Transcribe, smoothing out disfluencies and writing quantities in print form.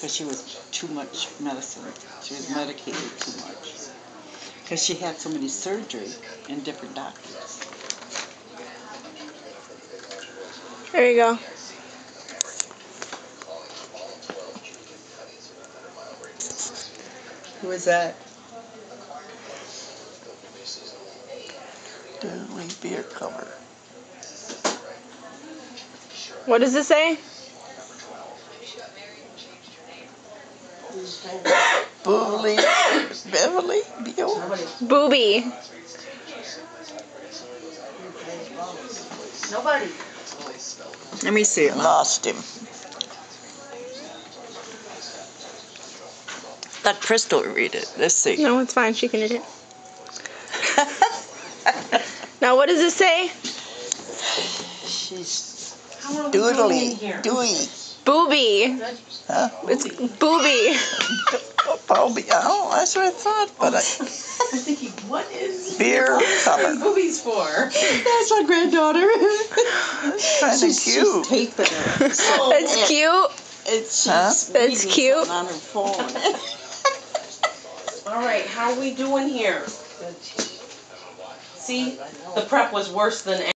because she was too much medicine. She was medicated too much because she had so many surgeries and different doctors. There you go. Who is that? Deadly beer cover. What does it say? Beverly, Booby. Nobody. Let me see it. Lost him. Let Crystal read it. Let's see. No, it's fine. She can read it. Now, what does it say? She's doodly. Dewey. Booby. Huh? It's booby. Booby. Oh, that's what I thought. But I'm thinking, what is beer cover. boobies for? That's my granddaughter. That's kind of She's cute. taping it. So It's cute. She's That's reading cute. something on her phone. All right, how are we doing here? See, the prep was worse than